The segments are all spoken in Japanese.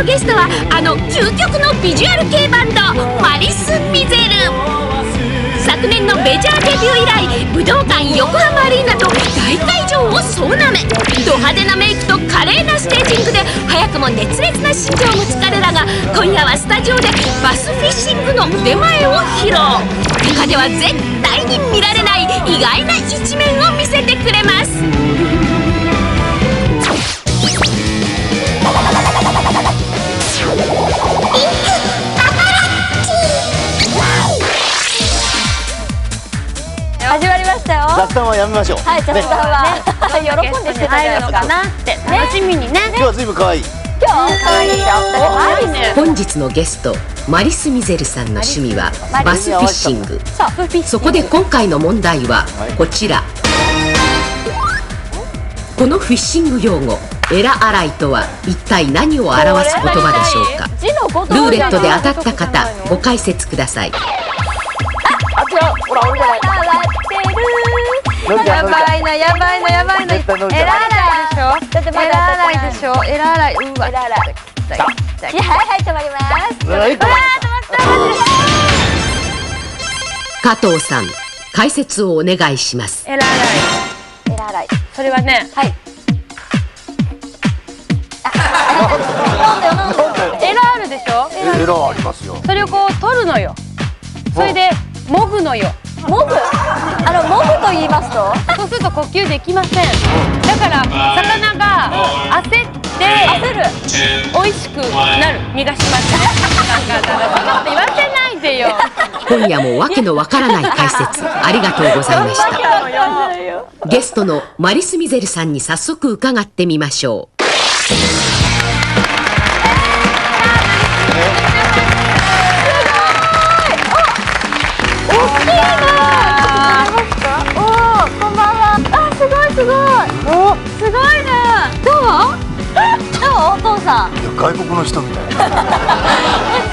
のゲストは究極のビジュアル系バンドマリス・ミゼル。昨年のメジャーデビュー以来、武道館横浜アリーナと大会場を総なめ、ド派手なメイクと華麗なステージングで早くも熱烈な心情を持つ彼らが、今夜はスタジオでバスフィッシングの腕前を披露。他では絶対に見られない意外な一面を見せてくれます。始まりましたよ。雑談はやめましょう。はい、雑談は喜んでしてたじゃないですか。なって楽しみにね。今日はずいぶん可愛い。今日可愛いですよ。可愛いね。本日のゲストマリス・ミゼルさんの趣味はバスフィッシング。そこで今回の問題はこちら。このフィッシング用語エラ洗いとは一体何を表す言葉でしょうか。ルーレットで当たった方ご解説ください。あ、違う。ほら、俺じゃない。やばいなやばいなやばいな。エラ洗いでしょ。エラ洗いでしょ。エラ洗い。うわ。エラ洗い。はい、止まります。加藤さん、解説をお願いします。エラ洗い。エラ洗い。それはね。はい。エラあるでしょ。エラありますよ。それをこう取るのよ。それでもぐのよ。モグ。モグと言いますと。そうすると呼吸できません。だから魚が焦って美味しくなる。身が締まって。そんなこと言わせないでよ。今夜もわけのわからない解説ありがとうございました。ゲストのマリス・ミゼルさんに早速伺ってみましょう。すごいね。どうお父さん。いや、外国の人みたい。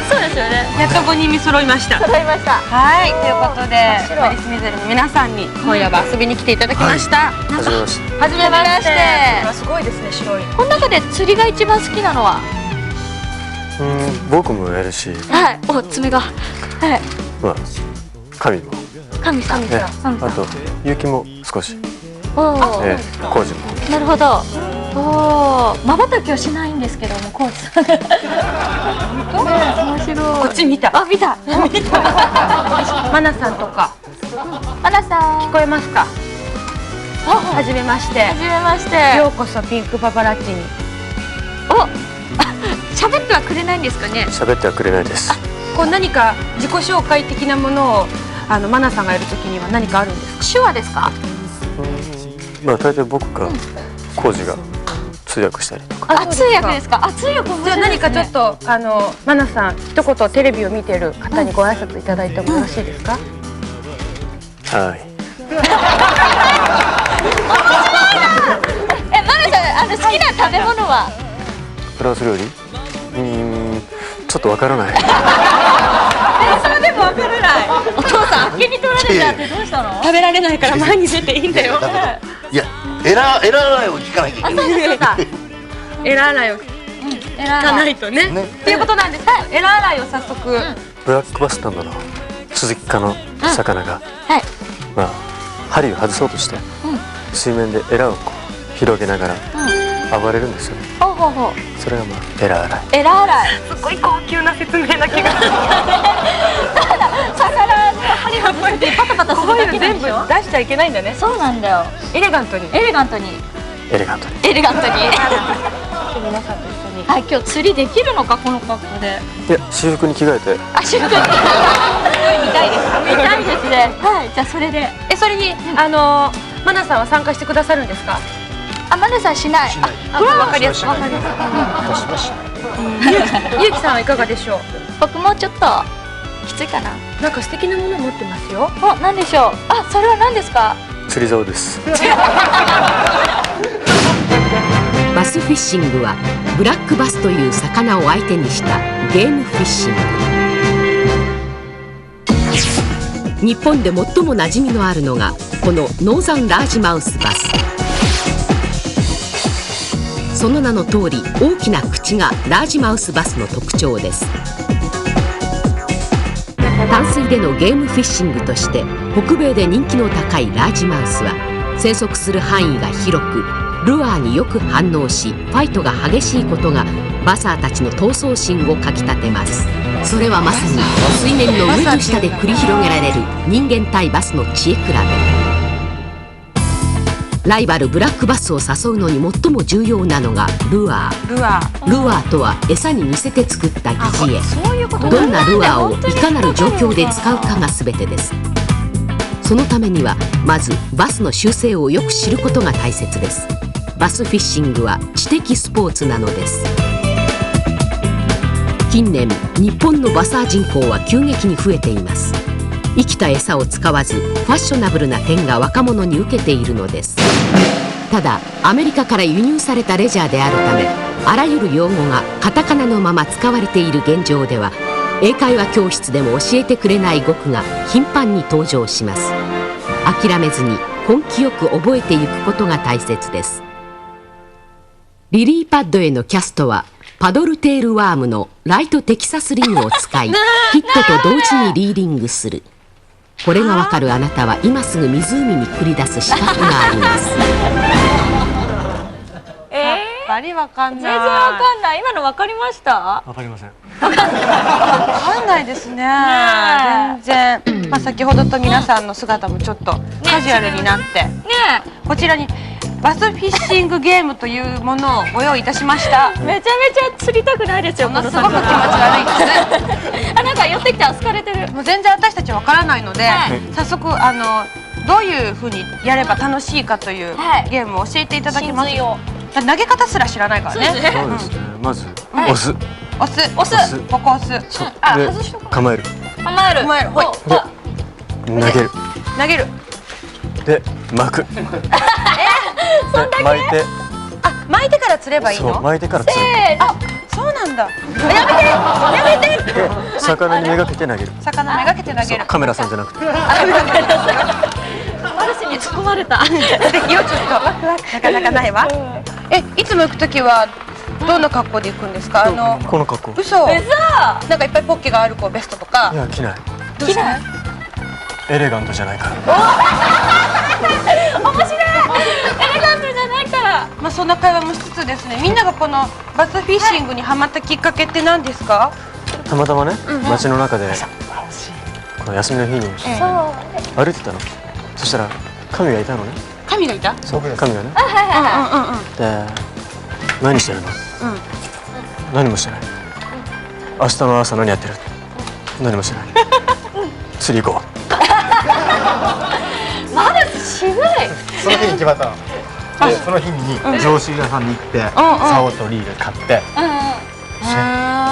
そうですよね。やっと5人見揃いました。揃いました。はい、ということでマリス・ミゼルの皆さんに今夜は遊びに来ていただきました。はじめまして。はじめまして。すごいですね、白い。この中で釣りが一番好きなのは。僕もやるし、はい、お、爪が。はい。まあ神も、神さん。あと勇気も少し、おお。工事も。なるほど。おお、瞬きはしないんですけども、コーチさん。面白い。こっち見た。あ、見た。マナさんとかアナさん。聞こえますか。はじめまして。はじめまして。ようこそピンクパパラッチに。お、喋ってはくれないんですかね。喋ってはくれないです。こう何か自己紹介的なものをマナさんがやるときには何かあるんですか。手話ですか。まあ大体僕か工事が通訳したりとか。あ、通訳ですか。あ、通訳面白いですね。じゃあ何かちょっとマナさん一言テレビを見てる方にご挨拶いただいてもよろしいですか。はい。マナさん、好きな食べ物は。フランス料理？ちょっとわからない。それでもわからない。お父さん、あっけに取られちゃってどうしたの。食べられないから前に出ていいんだよ。いや、エラ洗いを聞かなきゃいけない。エラ洗いを聞かないとね。っていうことなんです。エラ洗いを早速。ブラックバスタンドの続き科の魚が、はい。まあ針を外そうとして、水面でエラをこう広げながら暴れるんですよね。ほうほうほう。それがまあエラ洗い。エラ洗い。すごい高級な説明な気がする。魚の針をこうやってパタパタするだけなん全部でしょ。出しちゃいけないんだね。そうなんだよ。エレガントに。エレガントに。エレガントに。エレガントに。皆さんと一緒に。はい、今日釣りできるのか、この格好で。いや、私服に着替えて。あ、仕事。見たいです。見たいですね。はい、じゃあ、それで。それにマナさんは参加してくださるんですか。あ、マナさんしない。あ、わかりやすい。私はしない。ゆうきさんはいかがでしょう。僕もちょっときついかな。なんか素敵なもの持ってますよ。お、何でしょう。あ、それは何ですか。釣り竿です。バスフィッシングはブラックバスという魚を相手にしたゲームフィッシング。日本で最も馴染みのあるのがこのノーザンラージマウスバス。その名の通り大きな口がラージマウスバスの特徴です。淡水でのゲームフィッシングとして北米で人気の高いラージマウスは生息する範囲が広く、ルアーによく反応しファイトが激しいことがバサーたちの闘争心をかきたてます。それはまさに水面の上と下で繰り広げられる人間対バスの知恵比べ。ライバルブラックバスを誘うのに最も重要なのがルアー。ルアーとは餌に似せて作った疑似餌。どんなルアーをいかなる状況で使うかが全てです。そのためにはまずバスの習性をよく知ることが大切です。バスフィッシングは知的スポーツなのです。近年日本のバサー人口は急激に増えています。生きた餌を使わずファッショナブルな点が若者に受けているのです。ただアメリカから輸入されたレジャーであるため、あらゆる用語がカタカナのまま使われている現状では、英会話教室でも教えてくれない語句が頻繁に登場します。諦めずに根気よく覚えていくことが大切です。リリーパッドへのキャストはパドルテールワームのライトテキサスリングを使いヒットと同時にリーディングする。これがわかるあなたは今すぐ湖に繰り出す資格があります。やっぱりわかんない。全然わかんない。今のわかりました？わかりません。わかんないですね。全然。まあ先ほどと皆さんの姿もちょっとカジュアルになって、こちらにバスフィッシングゲームというものをご用意いたしました。めちゃめちゃ釣りたくないですよ。ものすごく気持ち悪いです。なんか寄ってきたら好かれてる。もう全然私たちわからないので、早速どういう風にやれば楽しいかというゲームを教えていただきます。投げ方すら知らないからね。そうですね。まず押す。ここ押す。で構える。構える。ほい。投げる。で巻く。で巻いてから釣ればいいの？そう、巻いてから釣る。そうなんだ。やめて。魚にめがけて投げる。魚めがけて投げる。カメラさんじゃなくて。マルシに突っ込まれた。素敵よ、ちょっとワクワク。なかなかないわ。いつも行くときはどんな格好で行くんですか？この格好。嘘。なんかいっぱいポッケがあるベストとか。いや、着ない。着ない。エレガントじゃないから。面白い。エレガントじゃないから。まあそんな会話もしつつですね、みんながこのバスフィッシングにハマったきっかけって何ですか？たまたまね、街の中でこの休みの日に歩いてたの。そしたら神がいたのね。神がいた？そう、神がね。で、何してるの？何もしてない。明日の朝何やってる？何もしてない。釣り行こう。マルシ渋い。その日に決まったの。で、その日に上州屋さんに行って竿とリール買って行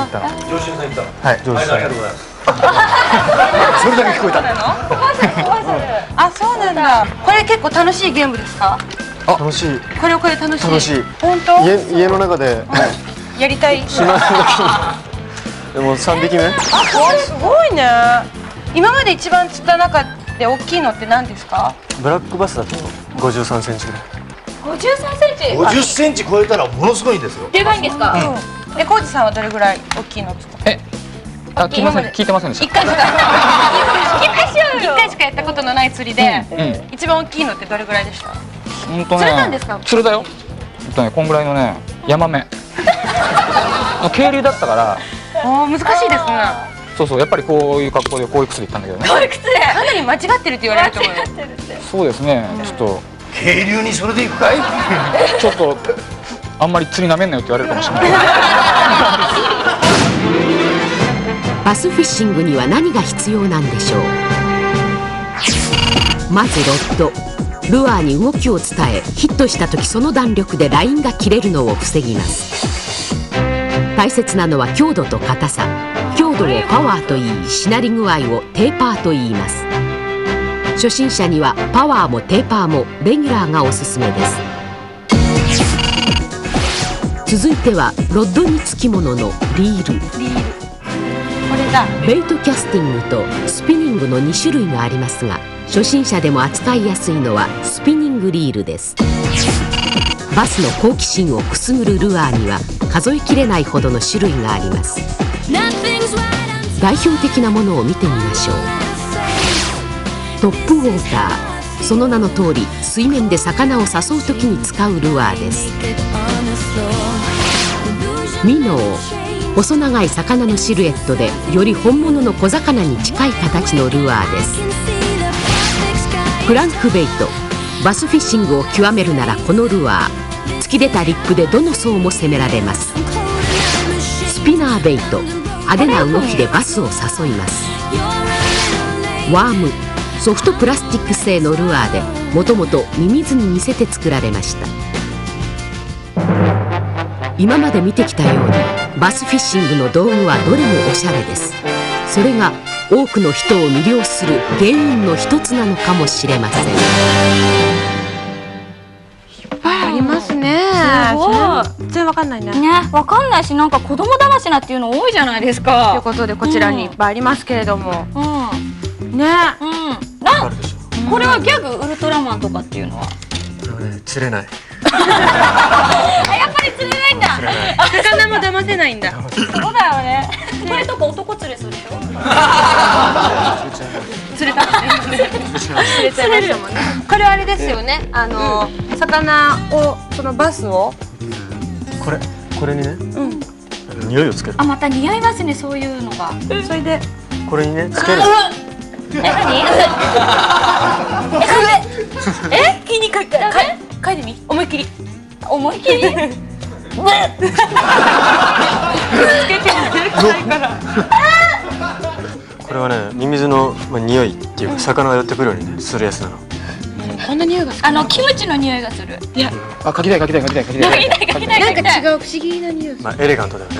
ったの。上州さん行ったの。はい、上州さん。それだけ聞こえたの。あ、そうなんだ。これ結構楽しいゲームですか？楽しい。これ楽しい。楽しい。本当？家の中でやりたい。暇な時に。でも3匹目。すごいね。今まで一番釣った中で大きいのって何ですか？ブラックバスだと53センチぐらい。53センチ。50センチ超えたらものすごいんですよ。でかいんですか？コウジさんはどれぐらい大きいの釣った？聞いてませんでした。一回しかやったことのない釣りで一番大きいのってどれぐらいでした？本当ね。釣れたんですか？釣れたよ。こんぐらいのね、ヤマメ。渓流だったから。難しいですね。そう、やっぱりこういう格好でこういう靴で行ったんだけどね。かなり間違ってるって言われると思うよ。そうですね。ちょっと渓流にそれで行くかい？ちょっとあんまり釣りなめんなよって言われるかもしれない。バスフィッシングには何が必要なんでしょう。まずロッド。ルアーに動きを伝えヒットした時その弾力でラインが切れるのを防ぎます。大切なのは強度と硬さ。強度をパワーと言い、しなり具合をテーパーと言います。初心者にはパワーもテーパーもレギュラーがおすすめです。続いてはロッドにつきもののリール。これだ。ベイトキャスティングとスピニングの2種類がありますが、初心者でも扱いやすいのはスピニングリールです。バスの好奇心をくすぐるルアーには数えきれないほどの種類があります。代表的なものを見てみましょう。トップウォーター、その名の通り水面で魚を誘う時に使うルアーです。ミノー、細長い魚のシルエットでより本物の小魚に近い形のルアーです。クランクベイト、バスフィッシングを極めるならこのルアー、突き出たリップでどの層も攻められます。スピナーベイト、派手な動きでバスを誘います。ワーム、ソフトプラスチック製のルアーでもともとミミズに似せて作られました。今まで見てきたようにバスフィッシングの道具はどれもおしゃれです。それが多くの人を魅了する原因の一つなのかもしれません。いっぱいありますね。すごい。全然わかんないね。ね、わかんないし、なんか子供騙しなっていうの多いじゃないですというか。ことでこちらにいっぱいありますけれども、ね。わかるでしょ。これはギャグウルトラマンとかっていうのは。これはね、釣れない。あ、やっぱり釣れないんだ。魚も騙せないんだ。そうだよね。これとか男釣れするでしょ。釣れたもんね。釣れちゃいましたもんね。これはあれですよね。魚をそのバスをこれにね、匂いをつける。あ、また似合いますね、そういうのが。それでこれにね、つける。え、何？気にかけ書いてみ。思いっきり。思いっきり？つけてないから。これはね、ミミズの匂いっていうか魚が寄ってくるようにねするやつなの。こんな匂いがする。キムチの匂いがする。いや、あ、書きたい。書きたい。なんか違う不思議な匂い。まあエレガントだよね。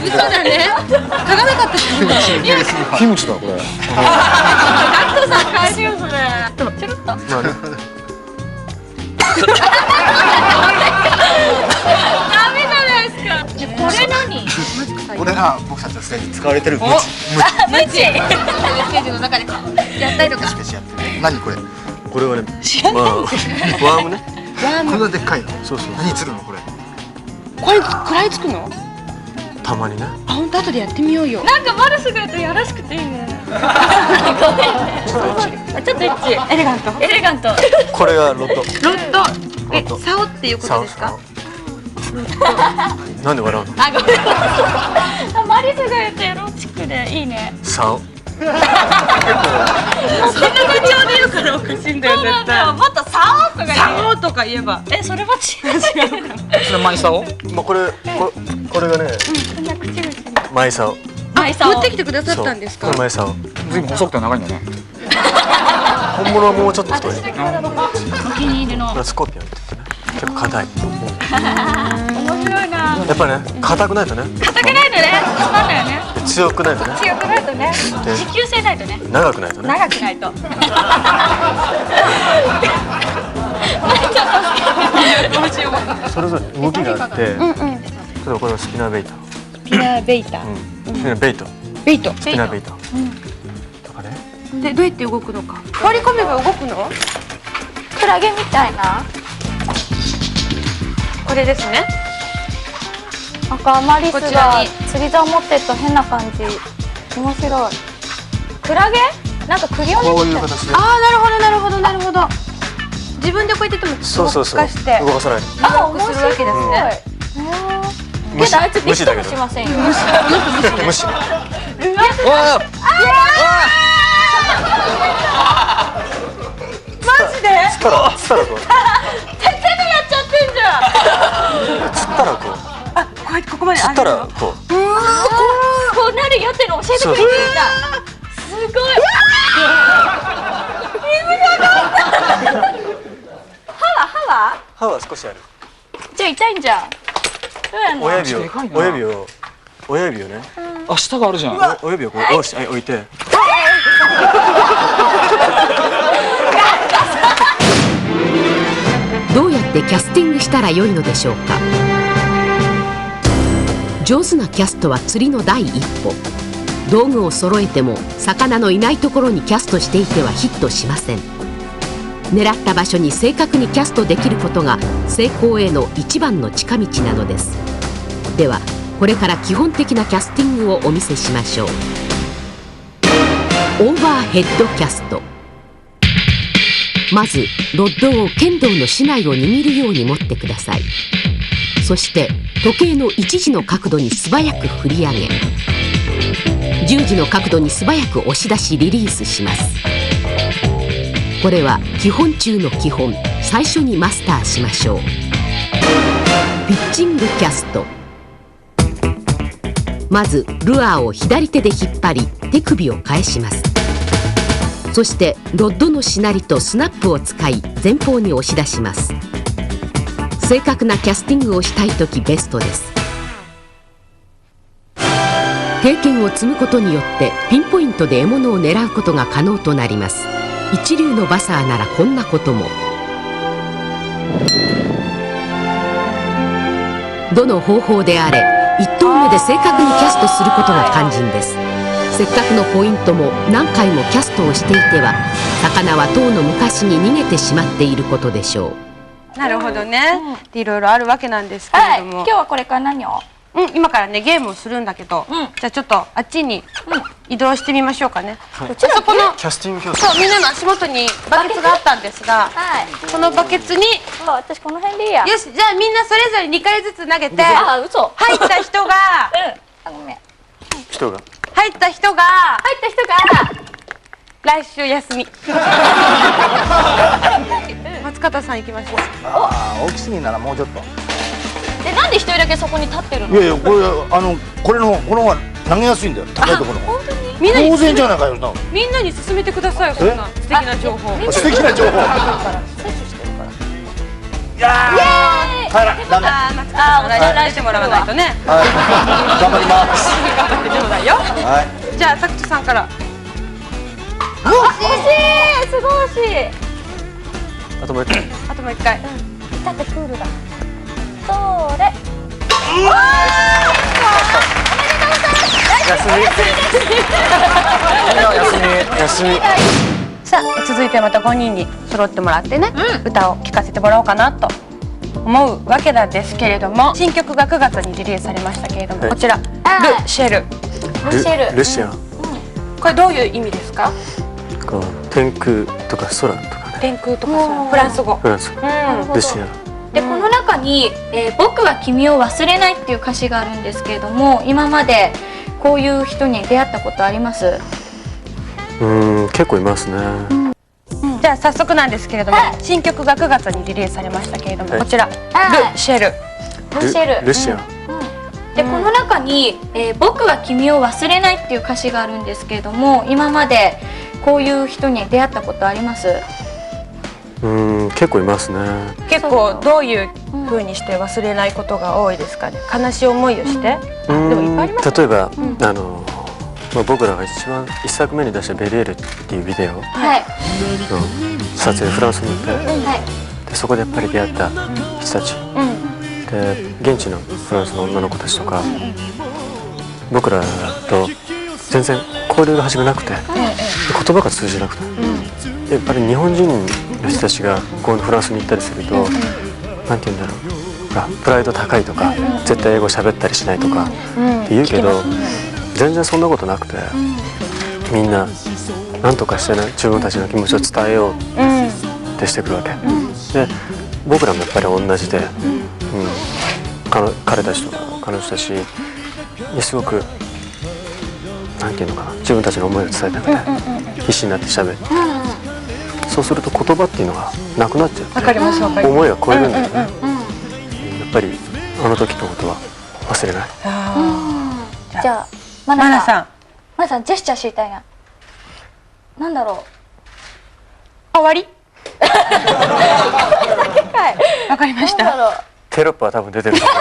嘘だね。嗅がなかったし。キムチだこれ。ガットさん返しよそれ。ちょろっと。まあね、ダメじゃないですか。じゃこれ何？これが僕たちのステージに使われてるムチ。ムチ。メッセージの中でやったりとか。ムチやってる。何これ？これはね、まあワームね。こんなでっかいの？そうそう。何釣るのこれ？これ食らいつくの？たまにね。あ、本当後でやってみようよ。なんかマルスが言うとやらしくていいね。ちょっとエッチ。エレガント。エレガント。これがロッド。ロッド。竿っていうことですか？なんで笑うの？あ、ごめん。マリスが言うとエロチックでいいね。竿。そんな感情で言うからおかしいんだよ絶対。もっとサオとか言う。竿とか言えば。それは違う。それマイサオ？まあこれがね、マイ竿。マイサオ。持ってきてくださったんですか？これマイ竿。ずいぶん細くて長いんだね。本物はもうちょっと太い。お気に入りの。これスコーピオンって言ってね、結構硬い。面白いな。やっぱね、硬くないとね。硬くないとね。そうだよね。強くないとね。強くないとね。持久性ないとね。長くないとね。長くないと。それぞれ動きがあって、例えばこれはスピナーベイト。スピナーベイタ。スピナーベイト。ベイト。スピナーベイト。とかね。でどうやって動くのか。割り込めば動くの？クラゲみたいな。これですね。なんかマリスこちらがに釣り竿持ってると変な感じ。面白い。クラゲ？なんかクリオネこうみたいな。いう形で。ああ、なるほど。自分でこうやっててもそう動かして動かさない。あ、面するわけですね。けどあいつビクともしませんよ。無視。わマジで？つったらこう。手でやっちゃってんじゃん。つったらこう。あ、こうやってここまでつったらこう。こうなるよっての教えてくれてるんだ。すごい。歯は少しある。じゃあ痛いんじゃん。どうやんの？親指をね。あ、舌があるじゃん。親指をこう置いて。どうやってキャスティングしたらよいのでしょうか。上手なキャストは釣りの第一歩。道具を揃えても魚のいないところにキャストしていてはヒットしません。狙った場所に正確にキャストできることが成功への一番の近道なのです。ではこれから基本的なキャスティングをお見せしましょう。オーバーヘッドキャスト。まずロッドを剣道の竹刀を握るように持ってください。そして時計の1時の角度に素早く振り上げ、10時の角度に素早く押し出しリリースします。これは基本中の基本、最初にマスターしましょう。ピッチングキャスト。まずルアーを左手で引っ張り手首を返します。そしてロッドのしなりとスナップを使い前方に押し出します。正確なキャスティングをしたいときベストです。経験を積むことによってピンポイントで獲物を狙うことが可能となります。一流のバサーならこんなことも。どの方法であれ1投目で正確にキャストすることが肝心です。せっかくのポイントも何回もキャストをしていては魚はとうの昔に逃げてしまっていることでしょう。なるほどね。いろいろあるわけなんですけれども、今日はこれから何を？今からねゲームをするんだけど、じゃあちょっとあっちに移動してみましょうかね。そこのキャスティング教室。そうみんなの足元にバケツがあったんですが、このバケツに私この辺でいいや。よし、じゃあみんなそれぞれ2回ずつ投げて、あ、嘘。入った人がごめん。入った人が来週休み。松方さん行きましょう。大きすぎならもうちょっと。なんで一人だけそこに立ってるの？いやいや、これこれのこの方が投げやすいんだよ、高いところの方が。みんなに当然じゃないかよ。みんなに勧めてくださいよ、そんな素敵な情報。素敵な情報。いやー、帰らダメ。松方さん来してもらわないとね。頑張ります。頑張ってちょうだいよ。はい。じゃあ作地さんから。惜しい、すごい惜しい。あともう一回。あともう一回。だってクールだ。それ。休み。さあ続いてまた5人に揃ってもらってね、歌を聴かせてもらおうかなと思うわけなんですけれども、新曲が9月にリリースされましたけれども、こちらルシェル。ルシアン。これどういう意味ですか？こう天空とか空とかね。天空とか空、フランス語。フランス語。ルシアン。でこの中に、僕は君を忘れないっていう歌詞があるんですけれども、今までこういう人に出会ったことあります？結構いますね。じゃあ早速なんですけれども、新曲が9月にリリースされましたけれども、こちらルシェル。ルシアン。でこの中に、僕は君を忘れないっていう歌詞があるんですけれども、今までこういう人に出会ったことあります？結構いますね。結構どういう風にして忘れないことが多いですかね。悲しい思いをして。でもいっぱいありますね。例えば僕らが一番1作目に出した「ベリエル」っていうビデオの撮影フランスに行って、でそこでやっぱり出会った人たちで、現地のフランスの女の子たちとか、僕らと全然交流が始めなくて、言葉が通じなくて、やっぱり日本人の人たちがこうフランスに行ったりすると、なんて言うんだろう、プライド高いとか、絶対英語喋ったりしないとかって言うけど、全然そんなことなくて、みんな何とかしてね、自分たちの気持ちを伝えようってしてくるわけで、僕らもやっぱり同じで、彼たちとか彼女たちにすごくなんていうのかな、自分たちの思いを伝えたくて必死になって喋る。そうすると言葉っていうのがなくなっちゃう。わかります、わかります。思いが超えるんだよね。やっぱりあの時のことは忘れない。じゃあマナさんジェスチャー知りたいな。なんだろう。終わり。わかりました。テロップは多分出てると思う。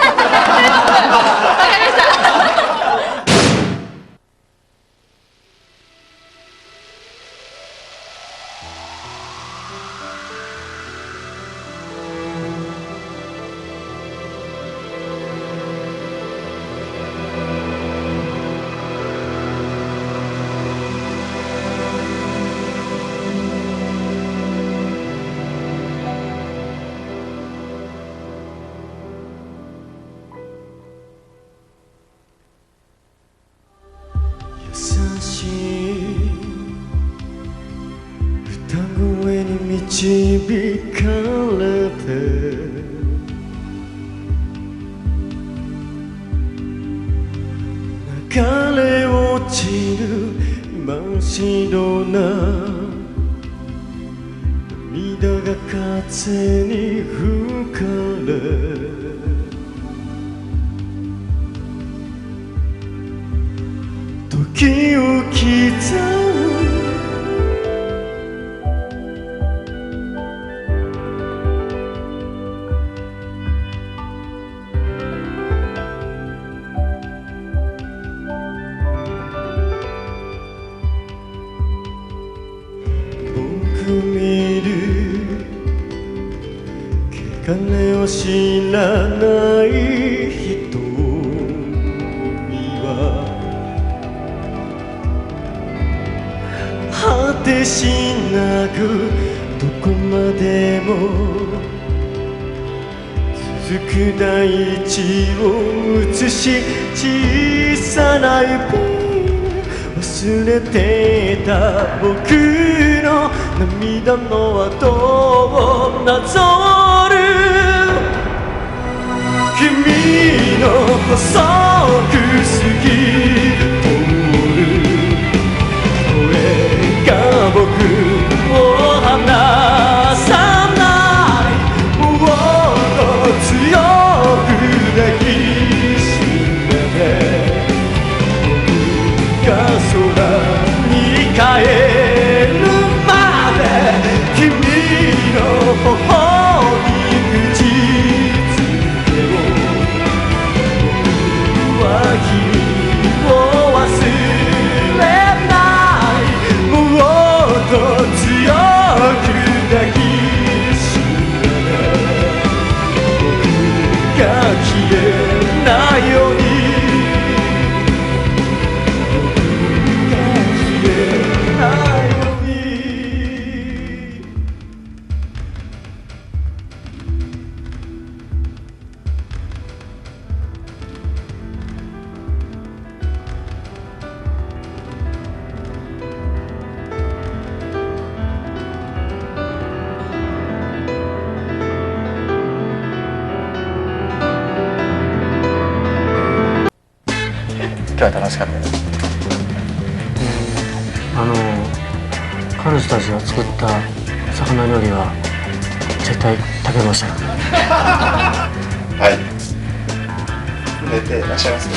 導かれて流れ落ちる真っ白な涙が風に吹かれ時を刻む見る汚れを知らない瞳は果てしなくどこまでも続く大地を映し小さな指忘れていた僕の涙の跡をなぞる君の細く過ぎる通る声が僕を離さないもっと強く抱きしめて僕が空に帰るまで君の頬に口づけを僕は君を忘れないもっと強く抱きしめて僕が消えないように今日は楽しかったです。彼女たちが作った魚料理は絶対食べましたよ。はい寝てらっしゃいます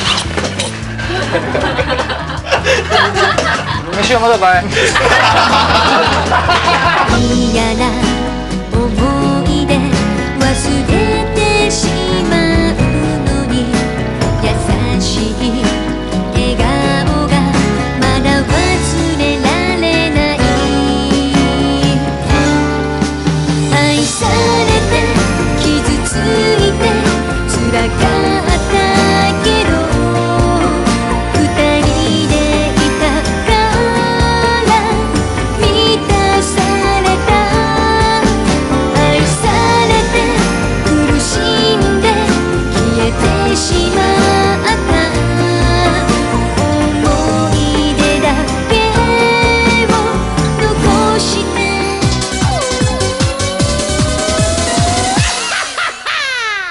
飯はまだかい。嫌な